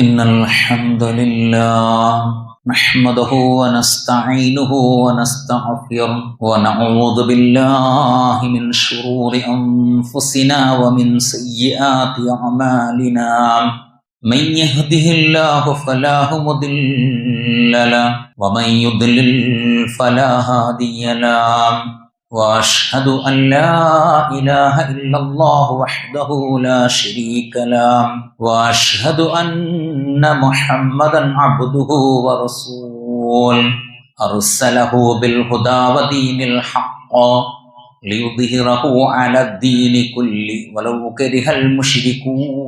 إن الحمد لله نحمده ونستعينه ونستغفره ونعوذ بالله من شرور أنفسنا ومن سيئات أعمالنا من يهده الله فلا مضل له ومن يضلل فلا هادي له وأشهد أن لا إله إلا الله وحده لا شريك له وأشهد أن محمدا عبده ورسوله أرسله بالهدى ودين الحق ليظهره على الدين كله ولو كره المشركون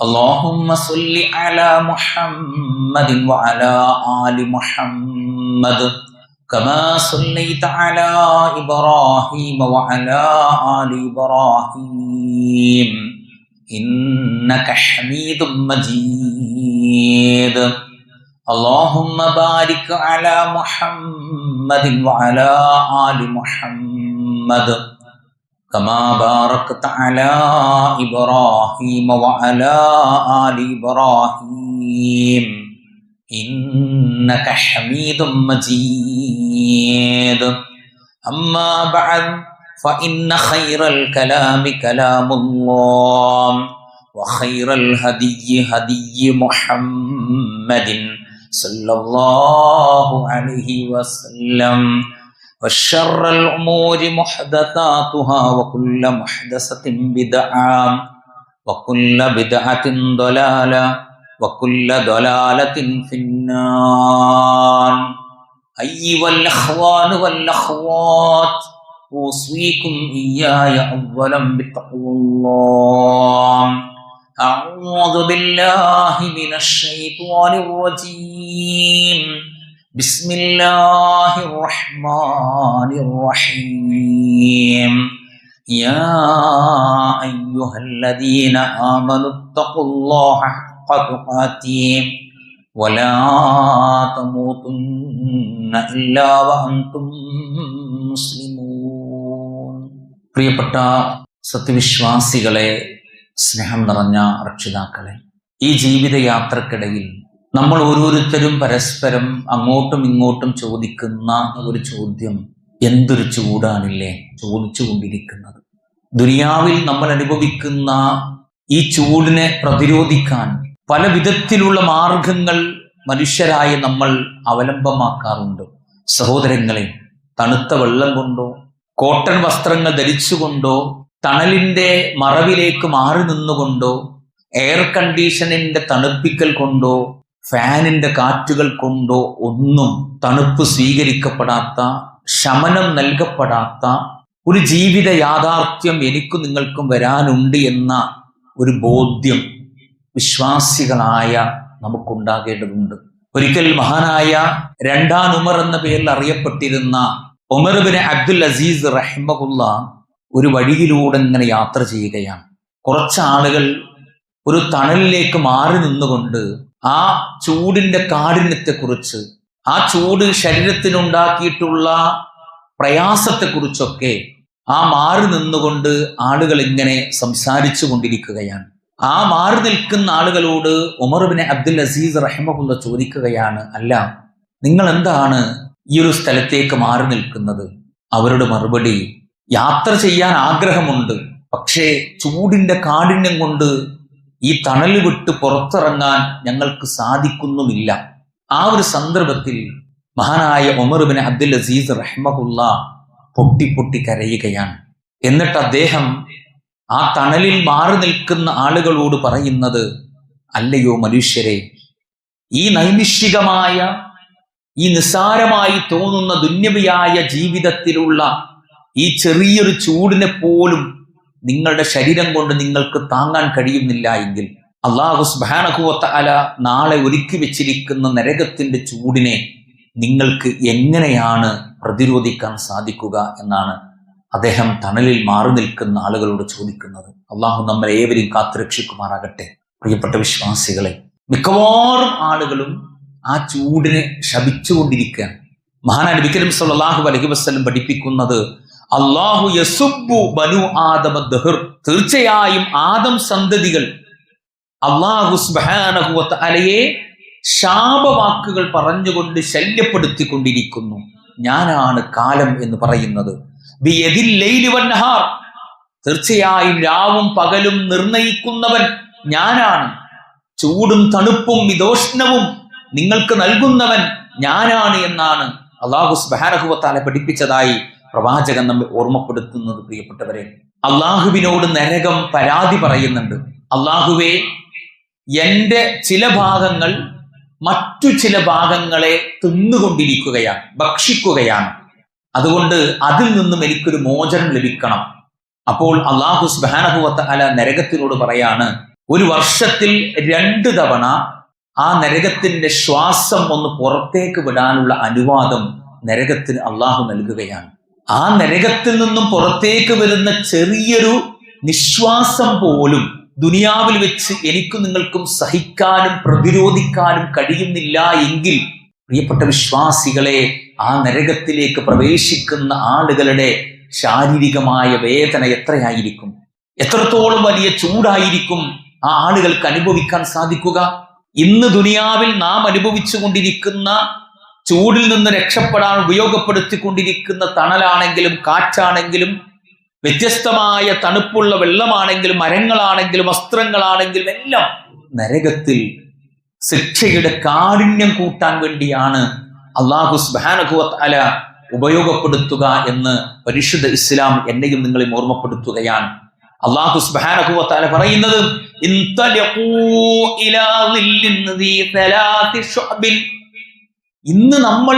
اللهم صل على محمد وعلى آل محمد كما صليت على إبراهيم وعلى آل إبراهيم إنك حميد مجيد اللهم بارك على محمد وعلى آل محمد كما باركت على إبراهيم وعلى آل إبراهيم إنك حميد مجيد أما بعد فإن خير الكلام كلام الله وخير الهدي هدي محمد صلى الله عليه وسلم وشر الأمور محدثاتها وكل محدثة بدعة وكل بدعة ضلالة وكل ضلالة في النار أيها الأخوان والأخوات أوصيكم إياي أولا بتقوى الله أعوذ بالله من الشيطان الرجيم بسم الله الرحمن الرحيم يا أيها الذين آمنوا اتقوا الله حق تقاته ولا تموتن إلا وأنتم مسلمون. പ്രിയപ്പെട്ട സത്യവിശ്വാസികളെ, സ്നേഹം നിറഞ്ഞ രക്ഷിതാക്കളെ, ഈ ജീവിതയാത്രക്കിടയിൽ നമ്മൾ ഓരോരുത്തരും പരസ്പരം അങ്ങോട്ടും ഇങ്ങോട്ടും ചോദിക്കുന്ന ഒരു ചോദ്യം, എന്തൊരു ചൂടാണില്ലേ ചോദിച്ചുകൊണ്ടിരിക്കുന്നത്. ദുനിയാവിൽ നമ്മൾ അനുഭവിക്കുന്ന ഈ ചൂടിനെ പ്രതിരോധിക്കാൻ പല വിധത്തിലുള്ള മാർഗങ്ങൾ മനുഷ്യരായ നമ്മൾ അവലംബമാക്കാറുണ്ട്. സഹോദരങ്ങളെ, തണുത്ത വെള്ളം കൊണ്ടോ കോട്ടൺ വസ്ത്രങ്ങൾ ധരിച്ചുകൊണ്ടോ തണലിന്റെ മറവിലേക്ക് മാറി നിന്നുകൊണ്ടോ എയർ കണ്ടീഷനിന്റെ തണുപ്പിക്കൽ കൊണ്ടോ ഫാനിന്റെ കാറ്റുകൾ കൊണ്ടോ ഒന്നും തണുപ്പ് സ്വീകരിക്കപ്പെടാത്ത, ശമനം നൽകപ്പെടാത്ത ഒരു ജീവിത യാഥാർത്ഥ്യം എനിക്കും നിങ്ങൾക്കും വരാനുണ്ട് എന്ന ഒരു ബോധ്യം വിശ്വാസികളായ നമുക്കുണ്ടാകേണ്ടതുണ്ട്. ഒരിക്കൽ മഹാനായ രണ്ടാം ഉമർ എന്ന പേരിൽ അറിയപ്പെട്ടിരുന്ന ഉമർ ബിൻ അബ്ദുൽ അസീസ് റഹിമഹുല്ല ഒരു വഴിയിലൂടെ ഇങ്ങനെ യാത്ര ചെയ്യുകയാണ്. കുറച്ച് ആളുകൾ ഒരു തണലിലേക്ക് മാറി നിന്നുകൊണ്ട് ആ ചൂടിന്റെ കാഠിന്യത്തെക്കുറിച്ച്, ആ ചൂട് ശരീരത്തിനുണ്ടാക്കിയിട്ടുള്ള പ്രയാസത്തെക്കുറിച്ചൊക്കെ ആ മാറി നിന്നുകൊണ്ട് ആളുകൾ ഇങ്ങനെ സംസാരിച്ചു കൊണ്ടിരിക്കുകയാണ്. ആ മാറി നിൽക്കുന്ന ആളുകളോട് ഉമർ ബിൻ അബ്ദുൽ അസീസ് റഹിമഹുല്ല ചോദിക്കുകയാണ്, അല്ല, നിങ്ങൾ എന്താണ് ഈ ഒരു സ്ഥലത്തേക്ക് മാറി നിൽക്കുന്നത്? അവരുടെ മറുപടി, യാത്ര ചെയ്യാൻ ആഗ്രഹമുണ്ട്, പക്ഷേ ചൂടിന്റെ കാഠിന്യം കൊണ്ട് ഈ തണൽ വിട്ട് പുറത്തിറങ്ങാൻ ഞങ്ങൾക്ക് സാധിക്കുന്നുമില്ല. ആ ഒരു സന്ദർഭത്തിൽ മഹാനായ ഉമർ ബിൻ അബ്ദുൽ അസീസ് റഹിമഹുല്ല പൊട്ടി പൊട്ടി കരയുകയാണ്. എന്നിട്ട് അദ്ദേഹം ആ തണലിൽ മാറി നിൽക്കുന്ന ആളുകളോട് പറയുന്നത്, അല്ലയോ മനുഷ്യരെ, ഈ നൈമിഷികമായ, ഈ നിസ്സാരമായി തോന്നുന്ന ദുന്യവിയായ ജീവിതത്തിലുള്ള ഈ ചെറിയൊരു ചൂടിനെ പോലും നിങ്ങളുടെ ശരീരം കൊണ്ട് നിങ്ങൾക്ക് താങ്ങാൻ കഴിയുന്നില്ല എങ്കിൽ അല്ലാഹു സുബ്ഹാനഹു വ തആല നാളെ ഒരുക്കി വെച്ചിരിക്കുന്ന നരകത്തിന്റെ ചൂടിനെ നിങ്ങൾക്ക് എങ്ങനെയാണ് പ്രതിരോധിക്കാൻ സാധിക്കുക എന്നാണ് അദ്ദേഹം തണലിൽ മാറി നിൽക്കുന്ന ആളുകളോട് ചോദിക്കുന്നത്. അള്ളാഹു നമ്മളെ ഏവരെയും കാത്തുരക്ഷിക്കുമാറാകട്ടെ. പ്രിയപ്പെട്ട വിശ്വാസികളെ, മിക്കവാറും ആളുകളും ആ ചൂടിനെ ശപിച്ചുകൊണ്ടിരിക്കുകയാണ്. മഹാനായ നബി കരീം സല്ലല്ലാഹു അലൈഹി വസല്ലം പഠിപ്പിക്കുന്നത്, അല്ലാഹു യസുബ്ബു ബനു ആദമ ദഹർ, തീർച്ചയായും ആദം സന്തതികൾ അല്ലാഹു സുബ്ഹാനഹു വ തആലയെ ശാപവാക്കുകൾ പറഞ്ഞുകൊണ്ട് ശല്യപ്പെടുത്തിക്കൊണ്ടിരിക്കുന്നു. ഞാനാണ് കാലം എന്ന് പറയുന്നത്. ബിയദിൽ ലൈലി വന്നഹാർ, തീർച്ചയായും രാവും പകലും നിർണയിക്കുന്നവൻ ഞാനാണ്. ചൂടും തണുപ്പും മിതോഷ്ണവും നിങ്ങൾക്ക് നൽകുന്നവൻ ഞാനാണ് എന്നാണ് അല്ലാഹു സുബ്ഹാനഹു വ തആല പഠിപ്പിച്ചതായി പ്രവാചകൻ നമ്മെ ഓർമ്മപ്പെടുത്തുന്നത്. പ്രിയപ്പെട്ടവരെ, അള്ളാഹുവിനോട് നരകം പരാതി പറയുന്നുണ്ട്. അള്ളാഹുവേ, എന്റെ ചില ഭാഗങ്ങൾ മറ്റു ചില ഭാഗങ്ങളെ തിന്നുകൊണ്ടിരിക്കുകയാണ്, ഭക്ഷിക്കുകയാണ്. അതുകൊണ്ട് അതിൽ നിന്നും എനിക്കൊരു മോചനം ലഭിക്കണം. അപ്പോൾ അല്ലാഹു സുബ്ഹാനഹു വ തആല നരകത്തിനോട് പറയാണ്, ഒരു വർഷത്തിൽ 2 തവണ ആ നരകത്തിന്റെ ശ്വാസം ഒന്ന് പുറത്തേക്ക് വിടാനുള്ള അനുവാദം നരകത്തിന് അള്ളാഹു നൽകുകയാണ്. ആ നരകത്തിൽ നിന്നും പുറത്തേക്ക് വരുന്ന ചെറിയൊരു നിശ്വാസം പോലും ദുനിയാവിൽ വെച്ച് എനിക്കും നിങ്ങൾക്കും സഹിക്കാനും പ്രതിരോധിക്കാനും കഴിയുന്നില്ല എങ്കിൽ, പ്രിയപ്പെട്ട വിശ്വാസികളെ, ആ നരകത്തിലേക്ക് പ്രവേശിക്കുന്ന ആളുകളുടെ ശാരീരികമായ വേദന എത്രയായിരിക്കും, എത്രത്തോളം വലിയ ചൂടായിരിക്കും ആ ആളുകൾക്ക് അനുഭവിക്കാൻ സാധിക്കുക. ഇന്ന് ദുനിയാവിൽ നാം അനുഭവിച്ചു കൊണ്ടിരിക്കുന്ന ചൂടിൽ നിന്ന് രക്ഷപ്പെടാൻ ഉപയോഗപ്പെടുത്തിക്കൊണ്ടിരിക്കുന്ന തണലാണെങ്കിലും കാറ്റാണെങ്കിലും വ്യത്യസ്തമായ തണുപ്പുള്ള വെള്ളമാണെങ്കിലും മരങ്ങളാണെങ്കിലും വസ്ത്രങ്ങളാണെങ്കിലും എല്ലാം നരകത്തിൽ ശിക്ഷയുടെ കാഠിന്യം കൂട്ടാൻ വേണ്ടിയാണ് അല്ലാഹു സുബ്ഹാനഹു വ തആല ഉപയോഗപ്പെടുത്തുക എന്ന് പരിശുദ്ധ ഇസ്ലാം എന്നെയും നിങ്ങളെയും ഓർമ്മപ്പെടുത്തുകയാണ്. അല്ലാഹു സുബ്ഹാനഹു വ തആല പറയുന്നത്, ഇന്ന് നമ്മൾ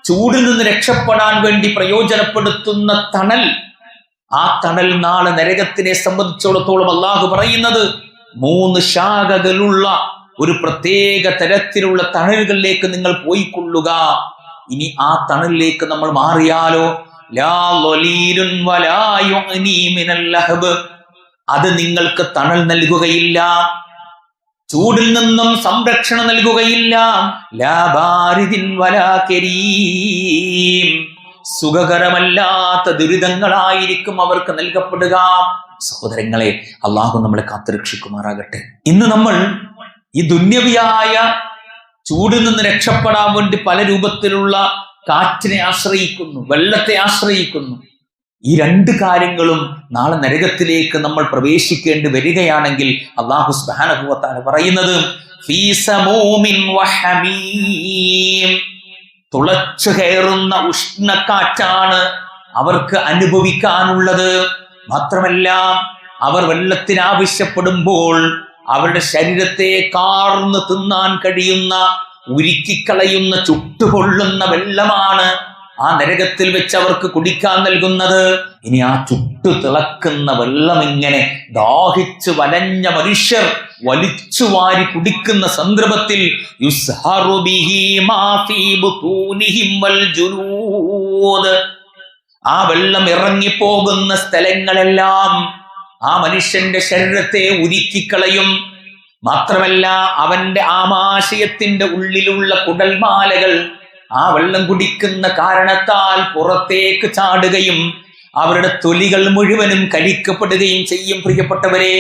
ചൂടിൽ നിന്ന് രക്ഷപ്പെടാൻ വേണ്ടി പ്രയോജനപ്പെടുത്തുന്ന തണൽ, ആ തണൽ നാളെ നരകത്തിനെ സംബന്ധിച്ചിടത്തോളം അല്ലാഹു പറയുന്നത് 3 ശാഖകളുള്ള ഒരു പ്രത്യേക തരത്തിലുള്ള തണലുകളിലേക്ക് നിങ്ങൾ പോയിക്കൊള്ളുക. ഇനി ആ തണലിലേക്ക് നമ്മൾ മാറിയാലോ, ലാ ലലീലുൻ വലാ യുഗ്നി മിനൽ ലഹബ്, അത് നിങ്ങൾക്ക് തണൽ നൽകുകയില്ല, ചൂടിൽ നിന്നും സംരക്ഷണം നൽകുകയില്ല. ലാ ബാരിദിൻ വലാ കരീം, സുഖകരമല്ലാത്ത ദുരിതങ്ങളായിരിക്കും അവർക്ക് നൽകപ്പെടുക. സഹോദരങ്ങളെ, അള്ളാഹു നമ്മളെ കാത്തുരക്ഷിക്കുമാറാകട്ടെ. ഇന്ന് നമ്മൾ ഈ ദുന്യവിയായ ചൂടിൽ നിന്ന് രക്ഷപ്പെടാൻ വേണ്ടി പല രൂപത്തിലുള്ള കാറ്റിനെ ആശ്രയിക്കുന്നു, വെള്ളത്തെ ആശ്രയിക്കുന്നു. ഈ 2 കാര്യങ്ങളും നാളെ നരകത്തിലേക്ക് നമ്മൾ പ്രവേശിക്കേണ്ടി വരികയാണെങ്കിൽ അല്ലാഹു സുബ്ഹാനഹു വ തആല പറയുന്നത്, ഫീ സമൂമിൻ വഹമീം, തുളച്ചു കയറുന്ന ഉഷ്ണക്കാറ്റാണ് അവർക്ക് അനുഭവിക്കാനുള്ളത്. മാത്രമല്ല, അവർ വെള്ളത്തിന് ആവശ്യപ്പെടുമ്പോൾ അവരുടെ ശരീരത്തെ കാർന്ന് തിന്നാൻ കഴിയുന്ന, ഉരുക്കിക്കളയുന്ന, ചുട്ടുപൊള്ളുന്ന വെള്ളമാണ് ആ നരകത്തിൽ വെച്ച് അവർക്ക് കുടിക്കാൻ നൽകുന്നത്. ഇനി ആ ചുട്ടു തിളക്കുന്ന വെള്ളം ഇങ്ങനെ ദാഹിച്ച് വലഞ്ഞ മനുഷ്യർ വലിച്ചു വാരി കുടിക്കുന്ന സന്ദർഭത്തിൽ യുസ്ഹറു ബിഹി മാ ഫീ ബുതൂനിഹിം വൽ ജുനൂദ്, ആ വെള്ളം ഇറങ്ങിപ്പോകുന്ന സ്ഥലങ്ങളെല്ലാം ആ മനുഷ്യന്റെ ശരീരത്തെ ഉരുക്കിക്കളയും. മാത്രമല്ല, അവന്റെ ആമാശയത്തിന്റെ ഉള്ളിലുള്ള കുടൽമാലകൾ ആ വെള്ളം കുടിക്കുന്ന കാരണത്താൽ പുറത്തേക്ക് ചാടുകയും അവരുടെ തൊലികൾ മുഴുവനും കരിക്കപ്പെടുകയും ചെയ്യും. പ്രിയപ്പെട്ടവരെ,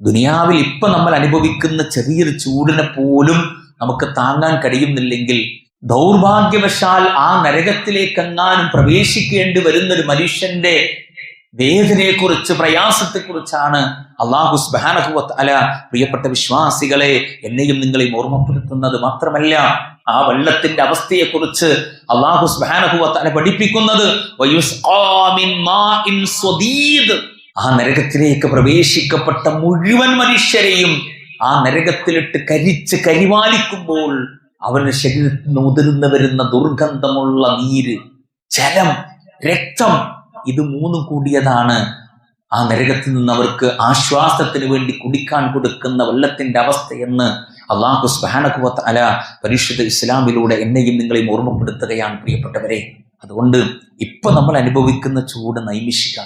ദുനിയാവിൽ ഇപ്പൊ നമ്മൾ അനുഭവിക്കുന്ന ചെറിയൊരു ചൂടിനെ പോലും നമുക്ക് താങ്ങാൻ കഴിയുന്നില്ലെങ്കിൽ, ദൗർഭാഗ്യവശാൽ ആ നരകത്തിലേക്ക് എങ്ങാനും പ്രവേശിക്കേണ്ടി വരുന്നൊരു മനുഷ്യന്റെ വേദനയെക്കുറിച്ച്, പ്രയാസത്തെക്കുറിച്ചാണ് അല്ലാഹു സുബ്ഹാനഹു വ തആല പ്രിയപ്പെട്ട വിശ്വാസികളെ എന്നെയും നിങ്ങളെയും ഓർമ്മപ്പെടുത്തുന്നത്. മാത്രമല്ല, ആ വെള്ളത്തിന്റെ അവസ്ഥയെക്കുറിച്ച് അല്ലാഹു സുബ്ഹാനഹു വ തആല പഠിപ്പിക്കുന്നത്, വയുസ്ഖാ മിൻ മാഇൻ സ്വദീദ്, ആ നരകത്തിലേക്ക് പ്രവേശിക്കപ്പെട്ട മുഴുവൻ മനുഷ്യരെയും ആ നരകത്തിലിട്ട് കരിച്ച് കരിവാലിക്കുമ്പോൾ അവരുടെ ശരീരത്തിൽ നിന്ന് ഉതിർന്നു വരുന്ന ദുർഗന്ധമുള്ള നീര്, ജലം, രക്തം, ഇത് 3 കൂടിയതാണ് ആ നരകത്തിൽ നിന്ന് അവർക്ക് ആശ്വാസത്തിന് വേണ്ടി കുടിക്കാൻ കൊടുക്കുന്ന വെള്ളത്തിന്റെ അവസ്ഥയെന്ന് അല്ലാഹു സുബ്ഹാനഹു വ തആല പരിശുദ്ധ ഇസ്ലാമിലൂടെ എന്നെയും നിങ്ങളെയും ഓർമ്മപ്പെടുത്തുകയാണ്. പ്രിയപ്പെട്ടവരെ, അതുകൊണ്ട് ഇപ്പൊ നമ്മൾ അനുഭവിക്കുന്ന ചൂട് നൈമിഷിക,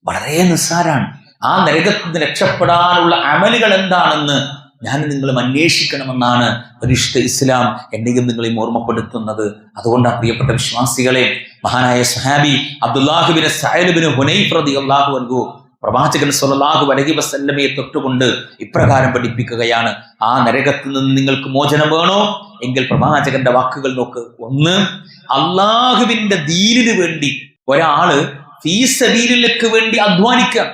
വളരെ നിസ്സാരാണ്. ആ നരകത്തിൽ നിന്ന് രക്ഷപ്പെടാനുള്ള അമലുകൾ എന്താണെന്ന് ഞാൻ നിങ്ങളും അന്വേഷിക്കണമെന്നാണ് പരിശുദ്ധ ഇസ്ലാം എന്നെയും നിങ്ങളെയും ഓർമ്മപ്പെടുത്തുന്നത്. അതുകൊണ്ട് ആ പ്രിയപ്പെട്ട വിശ്വാസികളെ, മഹാനായ സ്വഹാബി Abdullah bin Saad bin Hunaif റളിയല്ലാഹു അൻഹു പ്രവാചകൻ സ്വല്ലല്ലാഹു അലൈഹി വസല്ലമയെ തൊട്ടുകൊണ്ട് ഇപ്രകാരം പഠിപ്പിക്കുകയാണ്, ആ നരകത്തിൽ നിന്ന് നിങ്ങൾക്ക് മോചനം വേണോ എങ്കിൽ പ്രവാചകന്റെ വാക്കുകൾ നോക്ക്. ഒന്ന്, അള്ളാഹുവിന്റെ ദീനിന് വേണ്ടി ഒരാള് ഫീ സബീലില്ലക്ക് വേണ്ടി അധ്വാനിക്കുക,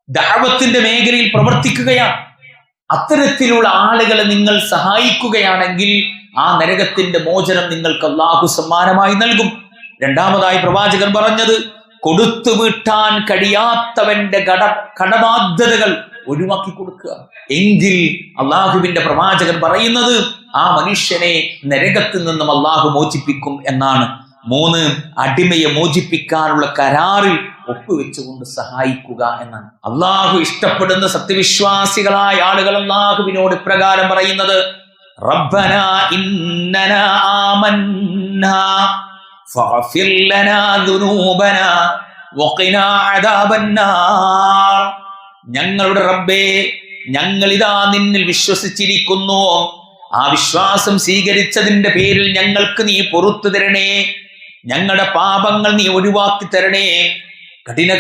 ദഅവത്തിന്റെ മേഖലയിൽ പ്രവർത്തിക്കുകയാണ്. അത്തരത്തിലുള്ള ആളുകളെ നിങ്ങൾ സഹായിക്കുകയാണെങ്കിൽ ആ നരകത്തിന്റെ മോചനം നിങ്ങൾക്ക് അള്ളാഹു സമ്മാനമായി നൽകും. രണ്ടാമതായി പ്രവാചകൻ പറഞ്ഞത്, കൊടുത്തു വീട്ടാൻ കഴിയാത്തവന്റെ കടബാധ്യതകൾ ഒഴിവാക്കി കൊടുക്കുക എങ്കിൽ അള്ളാഹുവിന്റെ പ്രവാചകൻ പറയുന്നത് ആ മനുഷ്യനെ നരകത്തിൽ നിന്നും അള്ളാഹു മോചിപ്പിക്കും എന്നാണ്. 3, അടിമയെ മോചിപ്പിക്കാനുള്ള കരാറിൽ ഒപ്പുവെച്ചുകൊണ്ട് സഹായിക്കുക എന്നാണ്. അള്ളാഹു ഇഷ്ടപ്പെടുന്ന സത്യവിശ്വാസികളായ ആളുകൾ അള്ളാഹുവിനോട് ഇപ്രകാരം പറയുന്നത്, റബ്ബനാ ഇന്നനാ ആമന്നാ ഫഗ്ഫിർ ലനാ ദുനൂബനാ വഖിനാ അദാബന്നാർ. ഞങ്ങളുടെ റബ്ബേ, ഞങ്ങളിതാ നിന്നിൽ വിശ്വസിച്ചിരിക്കുന്നു, ആ വിശ്വാസം സ്വീകരിച്ചതിന്റെ പേരിൽ ഞങ്ങൾക്ക് നീ പൊറുത്തു തരണേ, ഞങ്ങളുടെ പാപങ്ങൾ നീ ഒഴിവാക്കി തരണേ,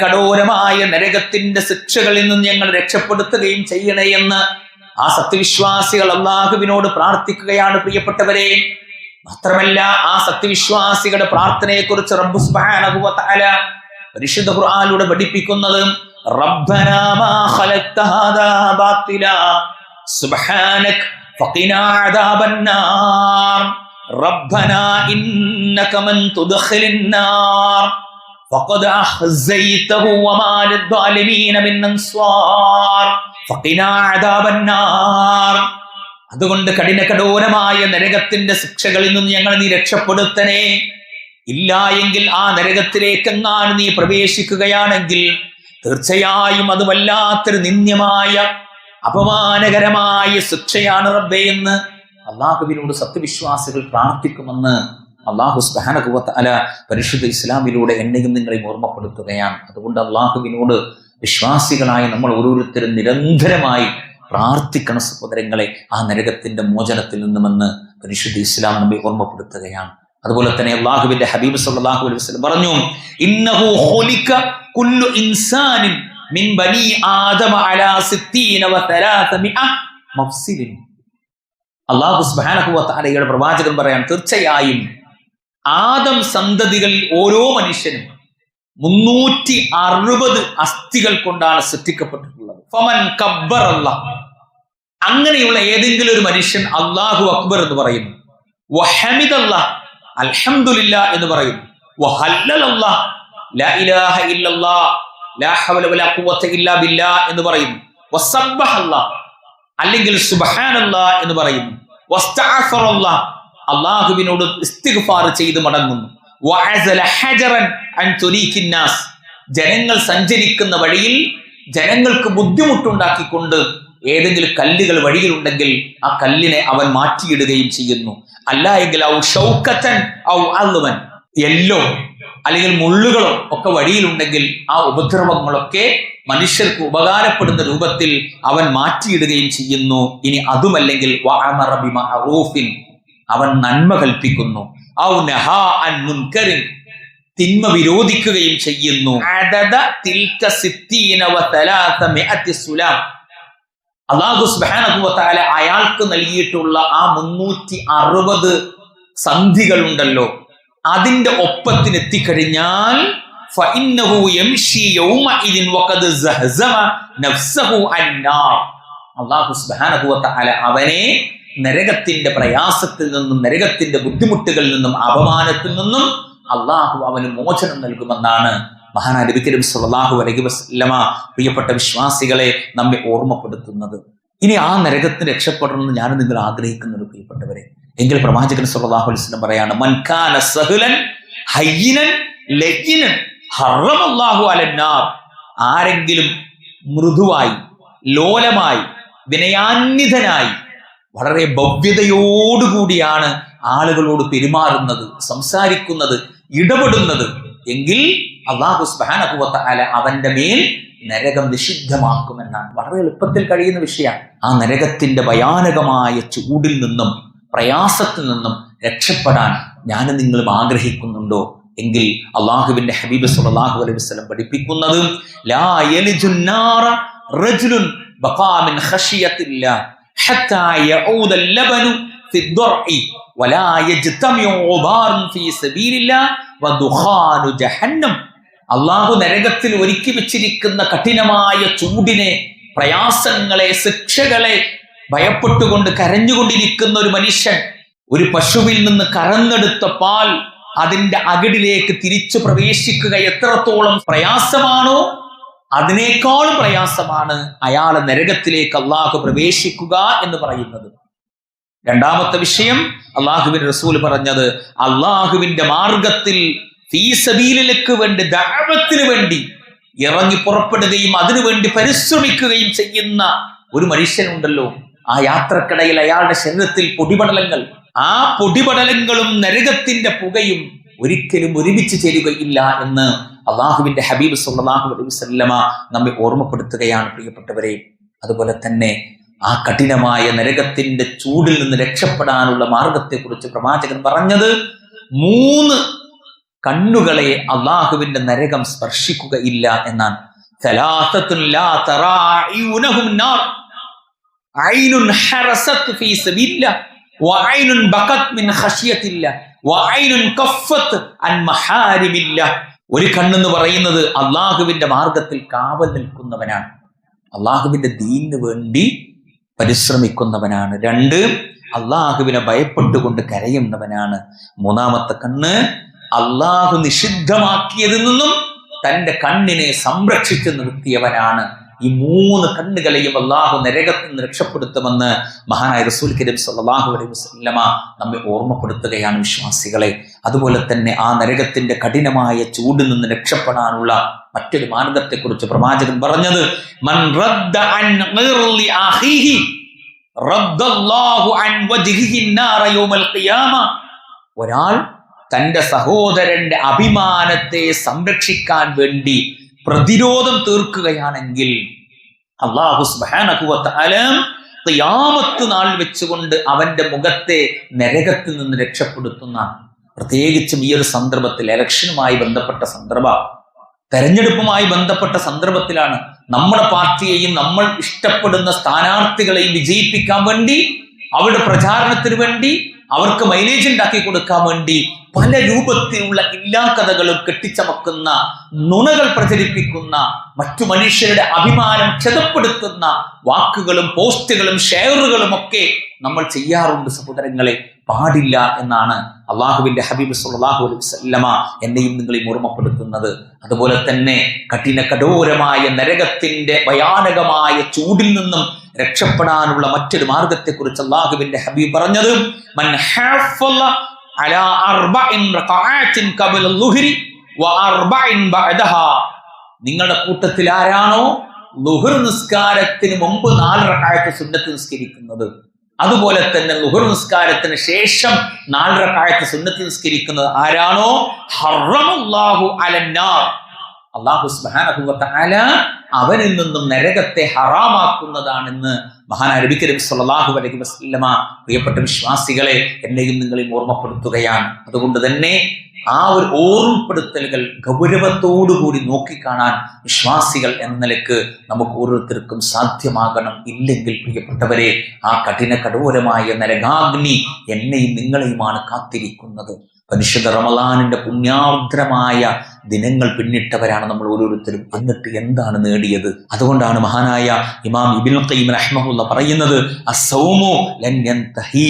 കഠോരമായ നരകത്തിന്റെ ശിക്ഷകളിൽ നിന്ന് ഞങ്ങൾ രക്ഷപ്പെടുത്തുകയും ചെയ്യണേ എന്ന് ആ സത്യവിശ്വാസികൾ അള്ളാഹുവിനോട് പ്രാർത്ഥിക്കുകയാണ് പ്രിയപ്പെട്ടവരെ. മാത്രമല്ല, ആ സത്യവിശ്വാസികളുടെ പ്രാർത്ഥനയെക്കുറിച്ച് റബ്ബ് സുബ്ഹാനഹു വ തആല പരിശുദ്ധ ഖുർആനിലൂടെ പഠിപ്പിക്കുന്നത്, റബ്ബനാ മാ ഖലഖ്ത ഹാദാ ബാത്തിലാ സുബ്ഹാനക ഫഖിനാ അദാബന്നാർ റബ്ബനാ ഇന്നക മൻ തുദ്ഖിലിൻ നാർ ഫഖദ് അഖ്സൈതഹു വമാ ലിദ്ദാലിമീന മിൻ അൻസ്വാർ ഫഖിനാ അദാബന്നാർ. അതുകൊണ്ട് കഠോരമായ നരകത്തിന്റെ ശിക്ഷകളിൽ നിന്ന് ഞങ്ങൾ നീ രക്ഷപ്പെടുത്തണേ. ഇല്ല എങ്കിൽ ആ നരകത്തിലേക്കെങ്ങാനും നീ പ്രവേശിക്കുകയാണെങ്കിൽ തീർച്ചയായും അത് വല്ലാത്തൊരു നിന്ദ്യമായ അപമാനകരമായ ശിക്ഷയാണ് റബ്ബേ എന്ന് അള്ളാഹുവിനോട് സത്യവിശ്വാസികൾ പ്രാർത്ഥിക്കുമെന്ന് അള്ളാഹു സുബ്ഹാനഹു വ തആല പരിശുദ്ധ ഇസ്ലാമിലൂടെ എന്നെയും നിങ്ങളെയും ഓർമ്മപ്പെടുത്തുകയാണ്. അതുകൊണ്ട് അള്ളാഹുവിനോട് വിശ്വാസികളായ നമ്മൾ ഓരോരുത്തരും നിരന്തരമായി പ്രാർത്ഥിക്കണം സഹോദരങ്ങളെ, ആ നരകത്തിന്റെ മോചനത്തിൽ നിന്നുമെന്ന് പരിശുദ്ധ ഇസ്ലാം നമ്മെ ഓർമ്മപ്പെടുത്തുകയാണ്. അതുപോലെ തന്നെ അള്ളാഹുവിന്റെ ഹബീബ് സല്ലല്ലാഹു അലൈഹി വസല്ലം പറഞ്ഞു, ഇന്നഹു ഖുലിക കുല്ലു ഇൻസാനിൻ മിൻ ബനി ആദമ അലാ 60 വ 300 മഫ്സിലിൻ. അള്ളാഹു സുബ്ഹാനഹു വ തആലയുടെ പ്രവാചകൻ പറയാൻ, തീർച്ചയായും ആദം സന്തതികളിൽ ഓരോ മനുഷ്യനും 360 അസ്ഥികൾ കൊണ്ടാണ് സൃഷ്ടിക്കപ്പെട്ടിട്ടുള്ളത്. ഫമൻ കബ്ബറല്ലാഹ്, അങ്ങനെയുള്ള ഏതെങ്കിലും ഒരു മനുഷ്യൻ അല്ലാഹു അക്ബർ എന്ന് പറയുന്നു, വഹമിദല്ലാഹ്, അൽഹംദുലില്ലാഹ് എന്ന് പറയുന്നു, വഹല്ലലല്ലാഹ്, ലാ ഇലാഹ ഇല്ലല്ലാഹ്, ലാ ഹൗല വലാ ഖുവത ഇല്ലാ ബില്ലാഹ് എന്ന് പറയുന്നു, വസബ്ബഹല്ലാഹ് അല്ലെങ്കിൽ സുബ്ഹാനല്ലാഹ് എന്ന് പറയുന്നു, വസ്തഗ്ഫറല്ലാഹ്, അല്ലാഹുവിനോട് ഇസ്തിഗ്ഫാർ ചെയ്ത് മടങ്ങുന്നു, വഅസല ഹജറൻ അൻ തുരീഖിൻ നാസ്, ജനങ്ങൾ സഞ്ചരിക്കുന്ന വഴിയിൽ ജനങ്ങൾക്ക് ബുദ്ധിമുട്ടുണ്ടാക്കിക്കൊണ്ട് ഏതെങ്കിലും കല്ലുകൾ വഴിയിലുണ്ടെങ്കിൽ ആ കല്ലിനെ അവൻ മാറ്റിയിടുകയും ചെയ്യുന്നു. അല്ല എങ്കിൽ ഔ ഷൗക്കത്തൻ ഔ അൽവൻ, എല്ലോ അല്ലെങ്കിൽ മുള്ളുകളോ ഒക്കെ വഴിയിലുണ്ടെങ്കിൽ ആ ഉപദ്രവങ്ങളൊക്കെ മനുഷ്യർക്ക് ഉപകാരപ്പെടുന്ന രൂപത്തിൽ അവൻ മാറ്റിയിടുകയും ചെയ്യുന്നു. ഇനി അതുമല്ലെങ്കിൽ വഅമറ ബിമഅറൂഫിൻ, അവൻ നന്മ കൽപ്പിക്കുന്നു, ഔ നഹാ അൻ മുൻകറിൻ, തിന്മ വിരോധിക്കുകയും ചെയ്യുന്നു. അദദ തിൽക 60 വ 300 സുലാം, അല്ലാഹു സുബ്ഹാനഹു വ തആല അയാൾക്ക് നൽകിയിട്ടുള്ള ആ 360 സന്ധികൾ ഉണ്ടല്ലോ, അതിന്റെ ഒപ്പത്തിന് എത്തിക്കഴിഞ്ഞാൽ ഫഇന്നഹു യംശി യൗമഇദിൻ വഖദ് സഹസമ നഫ്സഹു അന്നാർ, അല്ലാഹു സുബ്ഹാനഹു വ തആല അവനെ നരകത്തിന്റെ പ്രയാസത്തിൽ നിന്നും നരകത്തിന്റെ ബുദ്ധിമുട്ടുകളിൽ നിന്നും അപമാനത്തിൽ നിന്നും അള്ളാഹു അവന് മോചനം നൽകുമെന്നാണ് മഹാനായ നബി കരീം സല്ലല്ലാഹു അലൈഹി വസല്ലമ പ്രിയപ്പെട്ട വിശ്വാസികളെ നമ്മെ ഓർമ്മപ്പെടുത്തുന്നത്. ഇനി ആ നരകത്തിന് രക്ഷപ്പെടണമെന്ന് ഞാൻ നിങ്ങൾ ആഗ്രഹിക്കുന്നത് പ്രിയപ്പെട്ടവരെ, എങ്കിൽ പ്രവാചകൻ സല്ലല്ലാഹു അലൈഹി വസല്ലം പറയാണ്, മൻ കാന സഹ്ലൻ ഹയ്യിനൻ ലയ്യിനൻ ഹറമല്ലാഹു അലന്നാർ, ആരെങ്കിലും മൃദുവായി ലോലമായി വിനയാന്വിതനായി വളരെ ഭവ്യതയോടുകൂടിയാണ് ആളുകളോട് പെരുമാറുന്നത്, സംസാരിക്കുന്നത്, ഇടപെടുന്നത് എങ്കിൽ അല്ലാഹു സുബ്ഹാനഹു വ തആല അവന്റെ മേൽ നരകം നിഷിദ്ധമാക്കുമെന്നാണ്. വളരെ എളുപ്പത്തിൽ കഴിയുന്ന വിഷയമാണ്. ആ നരകത്തിന്റെ ഭയാനകമായ ചൂടിൽ നിന്നും പ്രയാസത്തിൽ നിന്നും രക്ഷപ്പെടാൻ ഞാനും നിങ്ങളും ആഗ്രഹിക്കുന്നുണ്ടോ? എങ്കിൽ അള്ളാഹുവിന്റെ ഹബീബ് സ്വല്ലല്ലാഹു അലൈഹി വസല്ലം പഠിപ്പിക്കുന്നത് ലാ യലിജുൻ നാറ റജുലുൻ ബഖാ മിൻ ഖശിയത്തില്ലാ ഹത്താ യഊദ അൽ-ലബനു ഫി ദുർഇ വലാ യജ്തമിഉ ഗുബാറുൻ ഫീ സബീലില്ലാ വദുഖാനു ജഹന്നം. അള്ളാഹു നരകത്തിൽ ഒരുക്കി വെച്ചിരിക്കുന്ന കഠിനമായ ചൂടിനെ, പ്രയാസങ്ങളെ, ശിക്ഷകളെ ഭയപ്പെട്ടുകൊണ്ട് കരഞ്ഞുകൊണ്ടിരിക്കുന്ന ഒരു മനുഷ്യൻ ഒരു പശുവിൽ നിന്ന് കറന്നെടുത്ത പാൽ അതിന്റെ അകിടിലേക്ക് തിരിച്ചു പ്രവേശിക്കുക എത്രത്തോളം പ്രയാസമാണോ അതിനേക്കാളും പ്രയാസമാണ് അയാളെ നരകത്തിലേക്ക് അള്ളാഹു പ്രവേശിക്കുക എന്ന് പറയുന്നത്. രണ്ടാമത്തെ വിഷയം അള്ളാഹുവിന്റെ റസൂൽ പറഞ്ഞത് അള്ളാഹുവിന്റെ മാർഗത്തിൽ ഫീ സബീലിലേക്ക് വേണ്ടി, ദഅവത്തിന് വേണ്ടി ഇറങ്ങി പുറപ്പെടുകയും അതിനുവേണ്ടി പരിശ്രമിക്കുകയും ചെയ്യുന്ന ഒരു മനുഷ്യനുണ്ടല്ലോ, ആ യാത്രക്കിടയിൽ അയാളുടെ ശരീരത്തിൽ പൊടിപടലങ്ങൾ, ആ പൊടിപടലങ്ങളും നരകത്തിന്റെ പുകയും ഒരിക്കലും ഒരുമിച്ച് ചേരുകയില്ല എന്ന് അള്ളാഹുവിന്റെ ഹബീബ് സ്വല്ലല്ലാഹു അലൈഹി വസല്ലമ നമ്മെ ഓർമ്മപ്പെടുത്തുകയാണ് പ്രിയപ്പെട്ടവരെ. അതുപോലെ തന്നെ ആ കഠിനമായ നരകത്തിന്റെ ചൂടിൽ നിന്ന് രക്ഷപ്പെടാനുള്ള മാർഗത്തെക്കുറിച്ച് പ്രവാചകൻ പറഞ്ഞത് 3 കണ്ണുകളെ അള്ളാഹുവിന്റെ നരകം സ്പർശിക്കുകയില്ല എന്നാണ്. സലാസത്തുൻ ലാ തറാ അയ്യുനഹും നാർ ഐനുൻ ഹറസത് ഫീ സബീലില്ലാഹ് വഐനുൻ ബഖത് മിൻ ഖശിയത്തില്ലാഹ് വഐനുൻ കഫത്ത് അൻ മഹാരിമില്ലാഹ്. ഒരു കണ്ണെന്ന് പറയുന്നത് അള്ളാഹുവിന്റെ മാർഗത്തിൽ കാവൽ നിൽക്കുന്നവനാണ്, അള്ളാഹുവിന്റെ ദീനിന് വേണ്ടി പരിശ്രമിക്കുന്നവനാണ്. 2 അള്ളാഹുവിനെ ഭയപ്പെട്ടുകൊണ്ട് കരയുന്നവനാണ്. 3ാമത്തെ കണ്ണ് അള്ളാഹു നിഷിദ്ധമാക്കിയതിൽ നിന്നും തന്റെ കണ്ണിനെ സംരക്ഷിച്ചു നിർത്തിയവനാണ്. ഈ 3 കണ്ണുകളെയും അള്ളാഹു നരകത്തിൽ നിന്ന് രക്ഷപ്പെടുത്തുമെന്ന് മഹാനായ റസൂൽ കരീം സ്വല്ലല്ലാഹു അലൈഹി വസല്ലമ നമ്മെ ഓർമ്മപ്പെടുത്തുകയാണ് വിശ്വാസികളെ. അതുപോലെ തന്നെ ആ നരകത്തിന്റെ കഠിനമായ ചൂടിൽ നിന്ന് രക്ഷപ്പെടാനുള്ള മറ്റൊരു മാർഗത്തെക്കുറിച്ച് പ്രവാചകൻ പറഞ്ഞത് മൻ റദ്ദ അൻ ഗിർലി അഖീഹി റദ്ദല്ലാഹു അൻ വജ്ഹിഹി നാറ യൗമൽ ഖിയാമ. ഒരാൾ തന്റെ സഹോദരന്റെ അഭിമാനത്തെ സംരക്ഷിക്കാൻ വേണ്ടി പ്രതിരോധം തീർക്കുകയാണെങ്കിൽ അല്ലാഹു സുബ്ഹാനഹു വ തആല ഖിയാമത്ത് നാൾ വെച്ചുകൊണ്ട് അവന്റെ മുഖത്തെ നരകത്തിൽ നിന്ന് രക്ഷപ്പെടുത്തുന്ന, പ്രത്യേകിച്ചും ഈ ഒരു സന്ദർഭത്തിൽ, ഇലക്ഷനുമായി ബന്ധപ്പെട്ട സന്ദർഭം, തെരഞ്ഞെടുപ്പുമായി ബന്ധപ്പെട്ട സന്ദർഭത്തിലാണ് നമ്മുടെ പാർട്ടിയെയും നമ്മൾ ഇഷ്ടപ്പെടുന്ന സ്ഥാനാർത്ഥികളെയും വിജയിപ്പിക്കാൻ വേണ്ടി, അവരുടെ പ്രചാരണത്തിന് വേണ്ടി, അവർക്ക് മൈലേജ് ഉണ്ടാക്കി കൊടുക്കാൻ വേണ്ടി പല രൂപത്തിലുള്ള ഇല്ലാക്കഥകളും കെട്ടിച്ചമക്കുന്ന, നുണകൾ പ്രചരിപ്പിക്കുന്ന, മറ്റു മനുഷ്യരുടെ അഭിമാനം ക്ഷതപ്പെടുത്തുന്ന വാക്കുകളും പോസ്റ്റുകളും ഷെയറുകളും ഒക്കെ നമ്മൾ ചെയ്യാറുണ്ട് സഹോദരങ്ങളെ. പാടില്ല എന്നാണ് അള്ളാഹുവിന്റെ ഹബീബ് സ്വല്ലല്ലാഹു അലൈഹി വസല്ലമ എന്നെയും നിങ്ങളെയും ഓർമ്മപ്പെടുത്തുന്നത്. അതുപോലെ തന്നെ കഠോരമായ നരകത്തിന്റെ ഭയാനകമായ ചൂടിൽ നിന്നും രക്ഷപ്പെടാനുള്ള മറ്റൊരു മാർഗത്തെക്കുറിച്ച് അള്ളാഹുവിന്റെ ഹബീബ് പറഞ്ഞത് മൻ ഹഫള അലാ 4 റകഅത്തിൻ ഖബല ളുഹ്രി വ 4 ബഅദഹാ. നിങ്ങളുടെ കൂട്ടത്തിൽ ആരാണോ ളുഹ്ർ നിസ്കാരത്തിന് മുമ്പ് 4 റകഅത്ത് സുന്നത്ത് നിസ്കരിക്കുന്നത്, അതുപോലെ തന്നെ ളുഹ്ർ നിസ്കാരത്തിന് ശേഷം 4 റകഅത്ത് സുന്നത്ത് നിസ്കരിക്കുന്നത് ആരാണോ ഹറമല്ലാഹു അലന്നാർ, അല്ലാഹു സുബ്ഹാനഹു വ തആല അവനിൽ നിന്നും നരകത്തെ ഹറാമാക്കുന്നതാണെന്ന് മഹാനായ നബി കരീം സ്വല്ലല്ലാഹു അലൈഹി വസല്ലമ പ്രിയപ്പെട്ട വിശ്വാസികളെ എന്നെയും നിങ്ങളെയും ഓർമ്മപ്പെടുത്തുകയാണ്. അതുകൊണ്ട് തന്നെ ആ ഒരു ഓർമ്മപ്പെടുത്തലുകൾ ഗൗരവത്തോടുകൂടി നോക്കിക്കാണാൻ വിശ്വാസികൾ എന്ന നിലക്ക് നമുക്ക് ഓരോരുത്തർക്കും സാധ്യമാകണം. ഇല്ലെങ്കിൽ പ്രിയപ്പെട്ടവരെ, ആ കഠോരമായ നരകാഗ്നി എന്നെയും നിങ്ങളെയുമാണ് കാത്തിരിക്കുന്നത്. പരിശുദ്ധ റമളാനിന്റെ പുണ്യാർദ്രമായ ദിനങ്ങൾ പിന്നിട്ടവരാണ് നമ്മൾ ഓരോരുത്തരും. എന്നിട്ട് എന്താണ് നേടിയത്? അതുകൊണ്ടാണ് മഹാനായ ഇമാം ഇബ്നുൽ ഖയ്യിം റഹിമഹുല്ലാഹ് പറയുന്നത് അസ്സൗമു ലൻ യൻതഹി,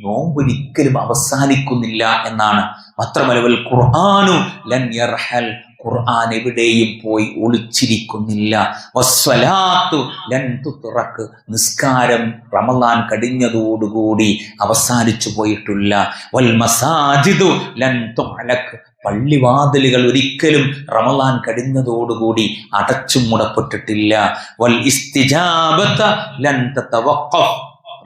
നോമ്പൊരിക്കലും അവസാനിക്കുന്നില്ല എന്നാണ്. മാത്രമല്ല വൽ ഖുർആനു ലൻ യർഹൽ, ഖുർആൻ എവിടെയും പോയി ഒളിച്ചിരിക്കുന്നില്ല. വസ്സലാത്തു ലൻ തുത്റക്, നിസ്കാരം റമളാൻ കഴിഞ്ഞതോടുകൂടി അവസാനിച്ചു പോയിട്ടില്ല. വൽ മസാജിദു ലൻ തുഅലക്, പള്ളിവാതിലുകൾ ഒരിക്കലും റമളാൻ കഴിഞ്ഞതോടുകൂടി അടച്ചു മൂടപ്പെട്ടിട്ടില്ല. വൽ ഇസ്തിജാബത ലൻ തതവഖഫ്,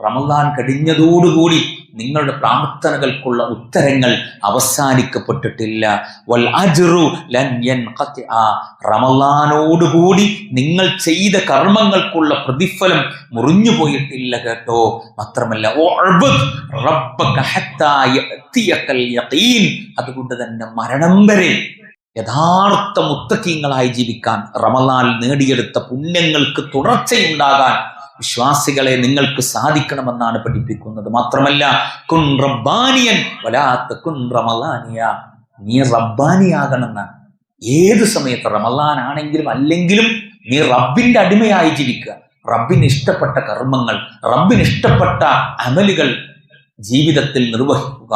റമളാൻ കഴിഞ്ഞതോടുകൂടി നിങ്ങളുടെ പ്രാർത്ഥനകൾക്കുള്ള ഉത്തരങ്ങൾ അവസാനിക്കപ്പെട്ടിട്ടില്ല. വൽ അജ്റു ലൻ യൻഖതിഅ, റമളാനോടുകൂടി നിങ്ങൾ ചെയ്ത കർമ്മങ്ങൾക്കുള്ള പ്രതിഫലം മുറിഞ്ഞു പോയിട്ടില്ല കേട്ടോ. മാത്രമല്ല ഉഅ്ബുദ് റബ്ബക ഹത്താ യഅതിയകൽ യഖീൻ, അതുകൊണ്ട് തന്നെ മരണം വരെ യഥാർത്ഥ മുത്തഖീങ്ങളായി ജീവിക്കാൻ, റമളാൻ നേടിയെടുത്ത പുണ്യങ്ങൾക്ക് തുടർച്ചയുണ്ടാകാൻ വിശ്വാസികളെ നിങ്ങൾക്ക് സാധിക്കണമെന്നാണ് പഠിപ്പിക്കുന്നത്. മാത്രമല്ല കുൻ റബ്ബാനിയൻ വലാ തകുൻ റമളാനിയ, നീ റബ്ബാനിയാകണമെന്നാണ്. ഏത് സമയത്ത് റമളാൻ ആണെങ്കിലും അല്ലെങ്കിലും നീ റബ്ബിന്റെ അടിമയായി ജീവിക്കുക. റബ്ബിന് ഇഷ്ടപ്പെട്ട കർമ്മങ്ങൾ, റബ്ബിന് ഇഷ്ടപ്പെട്ട അമലുകൾ ജീവിതത്തിൽ നിർവഹിക്കുക.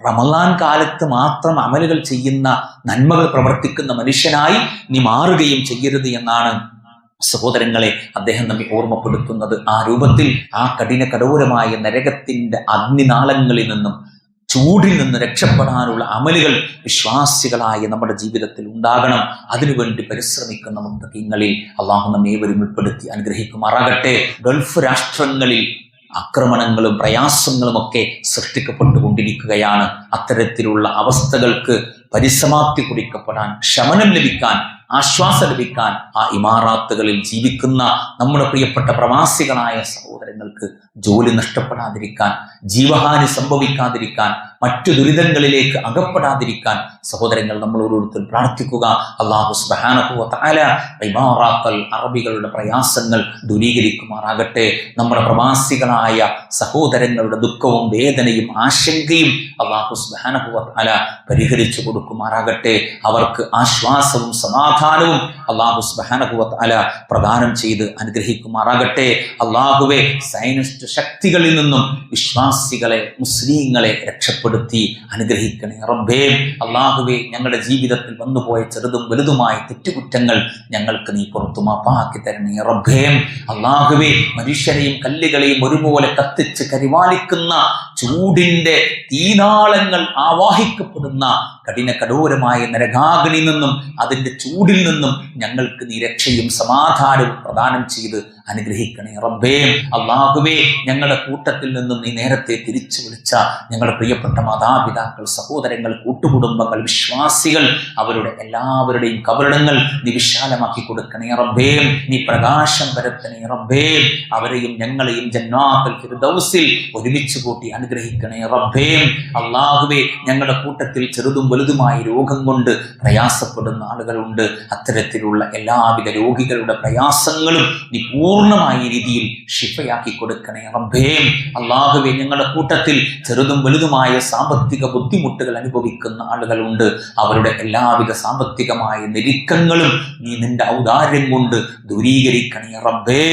റമളാൻ കാലത്ത് മാത്രം അമലുകൾ ചെയ്യുന്ന, നന്മകൾ പ്രവർത്തിക്കുന്ന മനുഷ്യനായി നീ മാറുകയും ചെയ്യരുത് എന്നാണ് സഹോദരങ്ങളെ അദ്ദേഹം നമ്മെ ഓർമ്മപ്പെടുത്തുന്നത്. ആ രൂപത്തിൽ ആ കഠോരമായ നരകത്തിന്റെ അഗ്നിനാളങ്ങളിൽ നിന്നും ചൂടിൽ നിന്ന് രക്ഷപ്പെടാനുള്ള അമലുകൾ വിശ്വാസികളായ നമ്മുടെ ജീവിതത്തിൽ ഉണ്ടാകണം. അതിനുവേണ്ടി പരിശ്രമിക്കുന്ന മുത്തഖീങ്ങളിൽ അള്ളാഹു നമ്മെ ഏവരും ഉൾപ്പെടുത്തി അനുഗ്രഹിക്കുമാറാകട്ടെ. ഗൾഫ് രാഷ്ട്രങ്ങളിൽ ആക്രമണങ്ങളും പ്രയാസങ്ങളും ഒക്കെ സൃഷ്ടിക്കപ്പെട്ടുകൊണ്ടിരിക്കുകയാണ്. അത്തരത്തിലുള്ള അവസ്ഥകൾക്ക് പരിസമാപ്തി കുറിക്കപ്പെടാൻ, ശമനം ലഭിക്കാൻ, ആശ്വാസം ലഭിക്കാൻ ആ ഇമാറാത്തുകളിൽ ജീവിക്കുന്ന നമ്മുടെ പ്രിയപ്പെട്ട പ്രവാസികളായ സഹോദരങ്ങൾക്ക് ജോലി നഷ്ടപ്പെടാതിരിക്കാൻ, ജീവഹാനി സംഭവിക്കാതിരിക്കാൻ, മറ്റു ദുരിതങ്ങളിലേക്ക് അകപ്പെടാതിരിക്കാൻ സഹോദരങ്ങൾ നമ്മൾ ഓരോരുത്തരും പ്രാർത്ഥിക്കുക. അല്ലാഹു സുബ്ഹാനഹു വ തആല ഇമാറാത്തുൽ അറബികളുടെ പ്രയാസങ്ങൾ ദൂരീകരിക്കുമാറാകട്ടെ. നമ്മുടെ പ്രവാസികളായ സഹോദരങ്ങളുടെ ദുഃഖവും വേദനയും ആശങ്കയും അല്ലാഹു സുബ്ഹാനഹു വ തആല പരിഹരിച്ചു കൊടുക്കുമാറാകട്ടെ. അവർക്ക് ആശ്വാസവും സമാധാനവും അല്ലാഹു സുബ്ഹാനഹു വ തആല പ്രദാനം ചെയ്ത് അനുഗ്രഹിക്കുമാറാകട്ടെ. അല്ലാഹുവേ, സൈനിസ്റ്റ് ശക്തികളിൽ നിന്നും വിശ്വാസികളെ, മുസ്ലിങ്ങളെ രക്ഷപ്പെടുത്തി അനുഗ്രഹിക്കണേ റബ്ബേ. അല്ലാഹുവേ, ഞങ്ങളുടെ ജീവിതത്തിൽ വന്നുപോയ ചെറുതും വലുതുമായ തെറ്റുകുറ്റങ്ങൾ ഞങ്ങൾക്ക് നീ പുറത്തു മാപ്പാക്കി തരണേ റബ്ബേ. അല്ലാഹുവേ, മനുഷ്യരെയും കല്ലുകളെയും ഒരുപോലെ കത്തിച്ച് കരിവാളിക്കുന്ന ചൂടിന്റെ തീനാളങ്ങൾ ആവാഹിക്കപ്പെടുന്ന കഠോരമായ നരകാഗ്നിയിൽ നിന്നും അതിന്റെ ചൂടിൽ നിന്നും ഞങ്ങൾക്ക് നീ രക്ഷയും സമാധാനവും പ്രദാനം ചെയ്ത് അനുഗ്രഹിക്കണേ റബ്ബേ. അല്ലാഹുവേ, ഞങ്ങളുടെ കൂട്ടത്തിൽ നിന്നും നീ നേരത്തെ തിരിച്ചു വിളിച്ച ഞങ്ങളുടെ പ്രിയപ്പെട്ട മാതാപിതാക്കൾ, സഹോദരങ്ങൾ, കൂട്ടുകുടുംബങ്ങൾ, വിശ്വാസികൾ, അവരുടെ എല്ലാവരുടെയും കബറിടങ്ങൾ നീ വിശാലമാക്കി കൊടുക്കണേ റബ്ബേ. നീ പ്രകാശം പരത്തണേ റബ്ബേ. അവരെയും ഞങ്ങളെയും ജന്നാത്തുൽ ഫിർദൗസിൽ ഒരുമിച്ച് കൂട്ടി അനുഗ്രഹിക്കണേ റബ്ബേ. അല്ലാഹുവേ, ഞങ്ങളുടെ കൂട്ടത്തിൽ ചെറുതും വലുതുമായ രോഗം കൊണ്ട് പ്രയാസപ്പെടുന്ന ആളുകളുണ്ട്. അത്തരത്തിലുള്ള എല്ലാവിധ രോഗികളുടെ പ്രയാസങ്ങളും നീ പൂർണ്ണമായ രീതിയിൽ ശിഫയാക്കി കൊടുക്കണേ റബ്ബേ. അല്ലാഹുവേ, ഞങ്ങളുടെ കൂട്ടത്തിൽ ചെറുതും വലുതുമായ സാമ്പത്തിക ബുദ്ധിമുട്ടുകൾ അനുഭവിക്കുന്ന ആളുകളുണ്ട്. അവരുടെ എല്ലാവിധ സാമ്പത്തികമായ ഞെരുക്കങ്ങളും നീ നിന്റെ ഔദാര്യം കൊണ്ട് ദൂരീകരിക്കണേ റബ്ബേ.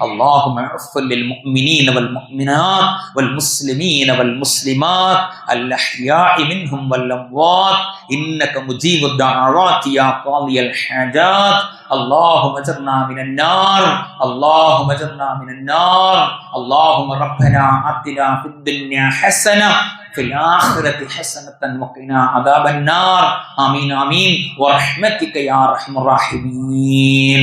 അല്ലാഹുമ്മ അഫ്വൽ ലിൽ മുഅ്മിനീന വൽ മുഅ്മിനാത്ത് വൽ മുസ്ലിമീന വൽ മുസ്ലിമാത്ത് അൽ അഹ്യാഇ മിൻഹും വൽ അംവാത്ത് ഇന്നക മുജീബുദ് ദഅവാതി യാ ഖാദിയൽ ഹാജാത്ത്. اللهم اجرنا من النار، اللهم اجرنا من النار. اللهم ربنا آتنا في الدنيا حسنة في الآخرة حسنة وقنا عذاب النار. آمين آمين ورحمتك يا أرحم الراحمين.